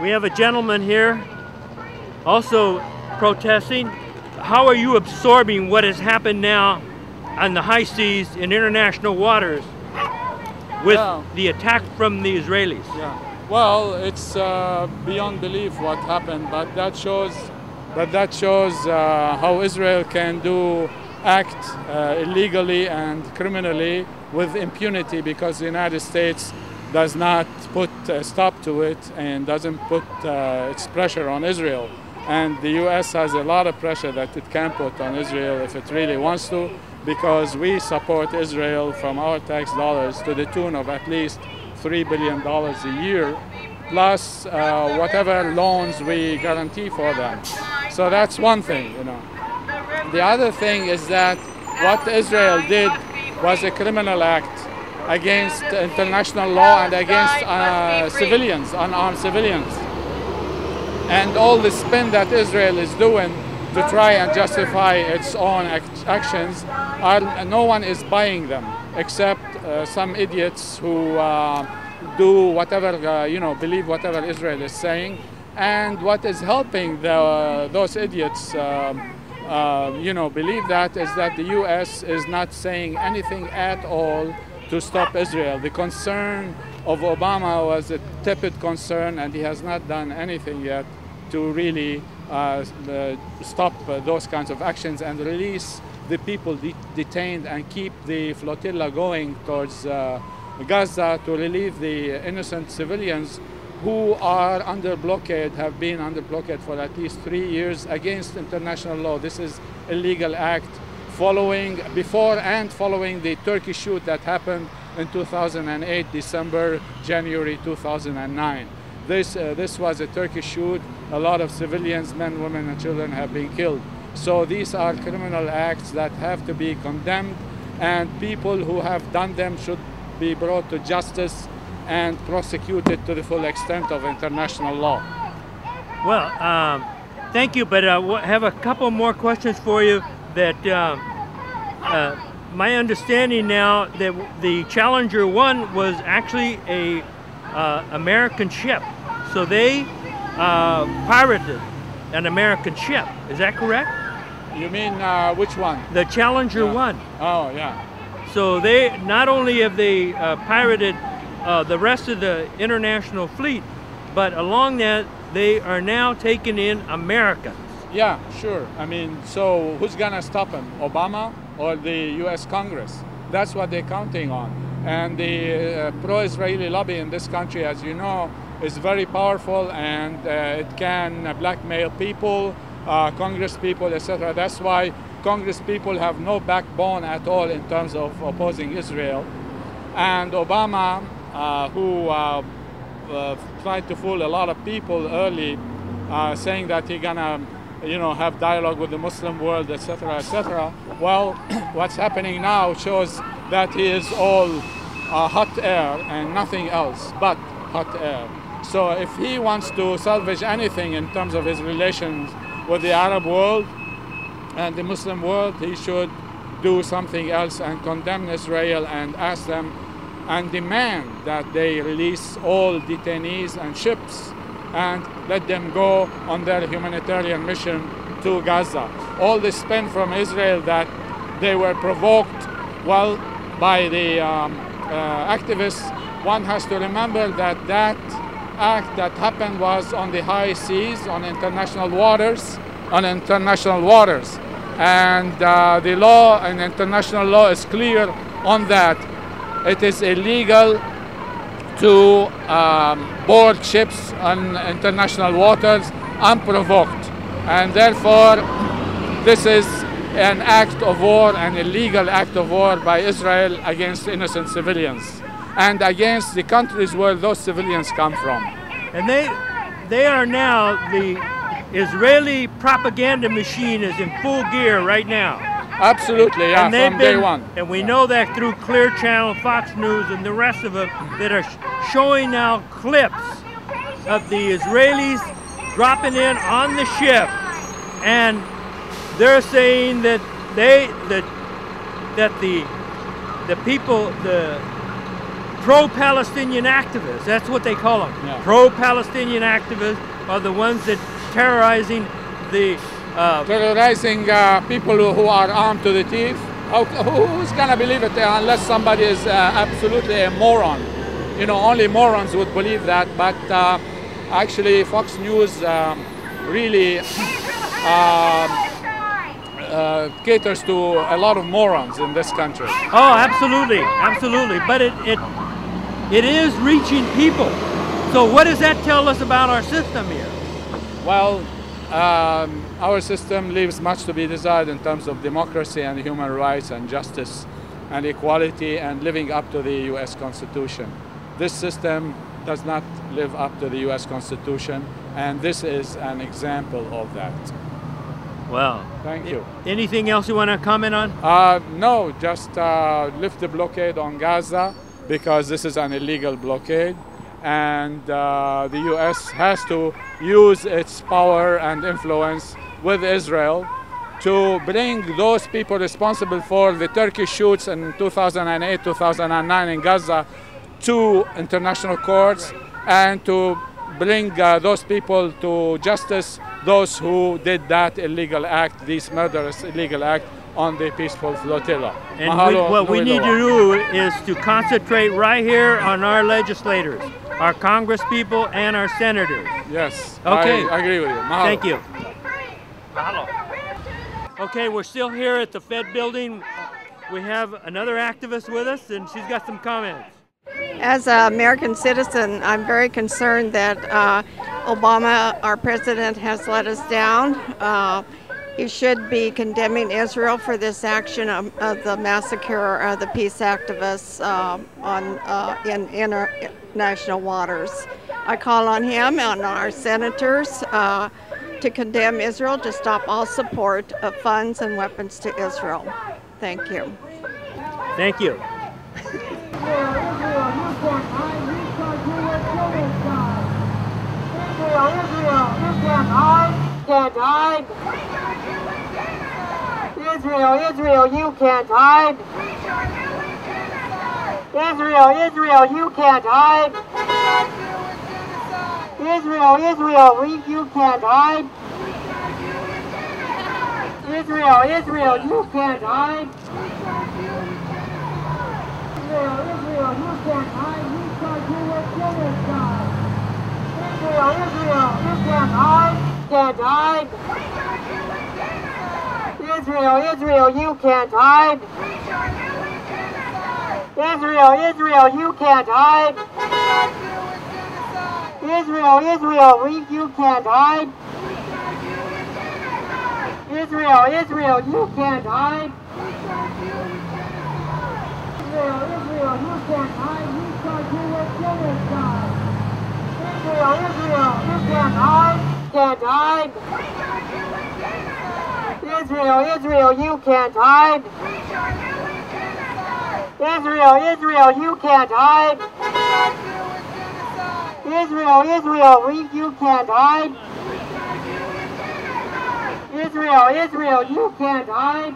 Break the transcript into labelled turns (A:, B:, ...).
A: We have a gentleman here also protesting. How are you absorbing what has happened now on the high seas in international waters with the attack from the Israelis?
B: Yeah. Well, it's beyond belief what happened, but that shows how Israel can act illegally and criminally with impunity, because the United States does not put a stop to it and doesn't put its pressure on Israel. And the U.S. has a lot of pressure that it can put on Israel if it really wants to, because we support Israel from our tax dollars to the tune of at least $3 billion a year, plus whatever loans we guarantee for them. So that's one thing, you know. The other thing is that what Israel did was a criminal act against international law and against civilians, unarmed civilians. And all the spin that Israel is doing to try and justify its own actions, no one is buying them except some idiots who do whatever, believe whatever Israel is saying. And what is helping those idiots believe that is that the U.S. is not saying anything at all to stop Israel. The concern of Obama was a tepid concern, and he has not done anything yet to really stop those kinds of actions and release the people detained and keep the flotilla going towards Gaza to relieve the innocent civilians who are under blockade, have been under blockade for at least 3 years against international law. This is a illegal act before and following the Turkey shoot that happened in 2008, December, January 2009. This was a Turkish shoot. A lot of civilians, men, women, and children have been killed. So these are criminal acts that have to be condemned, and people who have done them should be brought to justice and prosecuted to the full extent of international law.
A: Well, thank you, but I have a couple more questions for you. That my understanding now that the Challenger 1 was actually a American ship, so they pirated an American ship. Is that correct?
B: You mean which one?
A: The Challenger 1.
B: Oh, yeah.
A: So they not only have they pirated the rest of the international fleet, but along that they are now taking in Americans.
B: Yeah, sure. I mean, so who's gonna stop him? Obama or the U.S. Congress? That's what they're counting on. And the pro-Israeli lobby in this country, as you know, is very powerful, and it can blackmail people, Congress people, etc. That's why Congress people have no backbone at all in terms of opposing Israel. And Obama, who tried to fool a lot of people early, saying that he's gonna, have dialogue with the Muslim world, etc., etc. Well, what's happening now shows that he is all hot air and nothing else but hot air. So if he wants to salvage anything in terms of his relations with the Arab world and the Muslim world, he should do something else and condemn Israel and ask them and demand that they release all detainees and ships and let them go on their humanitarian mission to Gaza. All the spin from Israel that they were provoked, well, by the activists, one has to remember that that act that happened was on the high seas, on international waters, and the law and international law is clear on that. It is illegal to board ships on international waters unprovoked, and therefore this is an act of war, an illegal act of war by Israel against innocent civilians and against the countries where those civilians come from.
A: And they are now, the Israeli propaganda machine is in full gear right now.
B: Absolutely, yeah, from day one.
A: And we know that through Clear Channel, Fox News, and the rest of them that are showing now clips of the Israelis dropping in on the ship, and they're saying that the people, the pro-Palestinian activists. That's what they call them.
B: Yeah.
A: Pro-Palestinian activists are the ones that terrorizing the
B: terrorizing people who are armed to the teeth. Who's gonna believe it unless somebody is absolutely a moron? You know, only morons would believe that. But actually, Fox News really caters to a lot of morons in this country.
A: Oh, absolutely, absolutely. But it is reaching people. So what does that tell us about our system here?
B: Well, our system leaves much to be desired in terms of democracy and human rights and justice and equality and living up to the U.S. Constitution. This system does not live up to the U.S. Constitution, and this is an example of that.
A: Well,
B: thank you.
A: Anything else you want to comment on?
B: No, just lift the blockade on Gaza, because this is an illegal blockade, and the U.S. has to use its power and influence with Israel to bring those people responsible for the Turkish shoots in 2008, 2009 in Gaza to international courts, and to bring those people to justice, those who did that illegal act, this murderous illegal act on the peaceful flotilla.
A: And what we need to do is to concentrate right here on our legislators, our Congress people and our senators.
B: Yes,
A: okay.
B: I agree with you. Mahalo.
A: Thank you. Mahalo. Okay, we're still here at the Fed building. We have another activist with us, and she's got some comments.
C: As an American citizen, I'm very concerned that Obama, our president, has let us down. He should be condemning Israel for this action of the massacre of the peace activists in international waters. I call on him and our senators to condemn Israel, to stop all support of funds and weapons to Israel. Thank you.
A: Thank you.
D: Israel, you can't hide. Israel, you can't hide. Israel, you can't hide. Israel, you can't hide. Israel, you can't hide. We charge you with genocide. Israel, you can't hide. Can't hide. Israel, you can't hide. Israel, you can't hide. Israel, you can't hide. Israel, you can't hide. Israel, you can't hide. We charge you with genocide. Israel, you can't hide. Can't hide. Israel, you can't hide. Israel, you can't hide. Israel, you can't hide. Israel, you can't hide.